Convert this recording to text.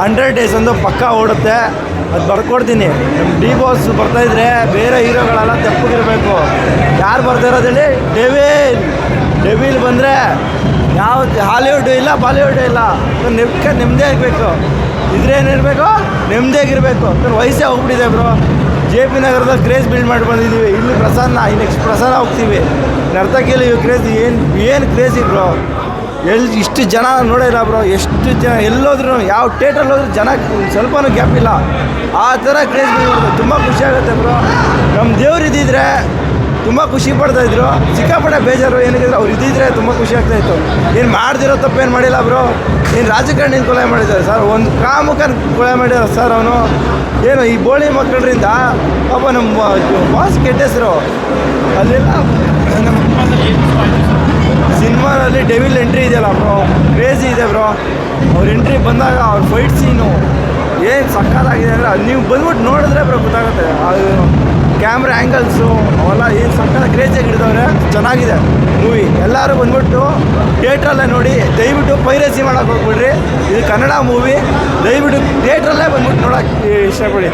100 days ಒಂದು ಪಕ್ಕ ಓಡುತ್ತೆ. ಅದು ಬರ್ಕೊಡ್ತೀನಿ. ನಮ್ಮ ಡಿ ಬಾಸ್ ಬರ್ತಾಯಿದ್ರೆ ಬೇರೆ ಹೀರೋಗಳೆಲ್ಲ ತೆಪ್ಪಗಿರಬೇಕು. ಯಾರು ಬರ್ತಾ ಇರೋದಲ್ಲಿ ಡೆವಿಲ್ ಬಂದರೆ ಯಾವ ಹಾಲಿವುಡ್ ಇಲ್ಲ ಬಾಲಿವುಡ್ ಇಲ್ಲ, ನೆಮ್ಮದಿ ಆಗಬೇಕು. ಇದ್ರೇನಿರಬೇಕು, ನೆಮ್ಮದಿಯಾಗಿರಬೇಕು. ವಯಸ್ಸೇ ಹೋಗ್ಬಿಟ್ಟಿದೆ ಬ್ರೋ. JP ನಗರದಲ್ಲಿ ಕ್ರೇಜ್ ಬಿಲ್ಡ್ ಮಾಡಿ ಬಂದಿದ್ದೀವಿ. ಇಲ್ಲಿ ಪ್ರಸನ್ನ, ನೆಕ್ಸ್ಟ್ ಪ್ರಸನ್ನ ಹೋಗ್ತೀವಿ. ನರ್ತಕಿಯಲ್ಲಿ ಕ್ರೇಜ್ ಏನು ಕ್ರೇಜಿ ಬ್ರೋ. ಇಷ್ಟು ಜನ ನೋಡಿಲ್ಲ ಬ್ರೋ. ಎಷ್ಟು ಜನ ಎಲ್ಲೋದ್ರೂ, ಯಾವ ಥಿಯೇಟ್ರಲ್ಲಿ ಹೋದ್ರೂ ಜನ ಸ್ವಲ್ಪನೂ ಗ್ಯಾಪ್ ಇಲ್ಲ. ಆ ಥರ ಕ್ರೇಜ್ ಬಿಲ್ಡ್ ಮಾಡೋದು ತುಂಬ ಖುಷಿ ಆಗುತ್ತೆ ಬ್ರೋ. ನಮ್ಮ ದೇವ್ರು ಇದ್ದಿದ್ರೆ ತುಂಬ ಖುಷಿ ಪಡ್ತಾಯಿದ್ರು. ಸಿಕ್ಕಾಪಟ್ಟೆ ಬೇಜಾರು. ಏನಕ್ಕಿದ್ರೆ ಅವ್ರು ಇದ್ದಿದ್ರೆ ತುಂಬ ಖುಷಿ ಆಗ್ತಾಯಿತ್ತು. ಏನು ಮಾಡ್ದಿರೋ ತಪ್ಪೇನು ಮಾಡಿಲ್ಲ ಬ್ರೋ. ಏನು ರಾಜಕಾರಣಿನ ಕೊಲೆ ಮಾಡಿದ್ದಾರೆ ಸರ್, ಒಂದು ಕಾಮುಕನ ಕೊಲೆ ಮಾಡಿದ್ದಾರೆ ಸರ್. ಅವನು ಏನು ಈ ಬೋಳಿ ಮಕ್ಕಳರಿಂದ ಪಾಪ ನಮ್ಮ ಬಾಸ್ ಕೆಟ್ಟ ಹೆಸರು. ಅಲ್ಲೆಲ್ಲ ನಮ್ಮ ಸಿನಿಮಾದಲ್ಲಿ ಡೆವಿಲ್ ಎಂಟ್ರಿ ಇದೆಯಲ್ಲ ಬ್ರೋ, ಕ್ರೇಜಿ ಇದೆ ಬ್ರೋ. ಅವ್ರ ಎಂಟ್ರಿ ಬಂದಾಗ ಅವ್ರ ಫೈಟ್ ಸೀನು ಏನು ಸಕ್ಕತ್ತಾಗಿದೆ ಅಂದರೆ ಅದು ನೀವು ಬಂದ್ಬಿಟ್ಟು ನೋಡಿದ್ರೆ ಬ್ರೋ ಗೊತ್ತಾಗುತ್ತೆ. ಅದು ಕ್ಯಾಮ್ರಾ ಆ್ಯಂಗಲ್ಸು ಅವೆಲ್ಲ ಏನು ಸಕ್ಕತ್ತ ಕ್ರೇಜಿಯಾಗಿ ಹಿಡಿದವ್ರೆ. ಚೆನ್ನಾಗಿದೆ ಮೂವಿ. ಎಲ್ಲರೂ ಬಂದ್ಬಿಟ್ಟು ಥಿಯೇಟ್ರಲ್ಲೇ ನೋಡಿ. ದಯವಿಟ್ಟು ಪೈರಸಿ ಮಾಡೋಕ್ಕೆ ಹೋಗ್ಬಿಡ್ರಿ. ಇದು ಕನ್ನಡ ಮೂವಿ. ದಯವಿಟ್ಟು ಥಿಯೇಟ್ರಲ್ಲೇ ಬಂದ್ಬಿಟ್ಟು ನೋಡೋಕ್ಕೆ ಇಷ್ಟಪಡಿ.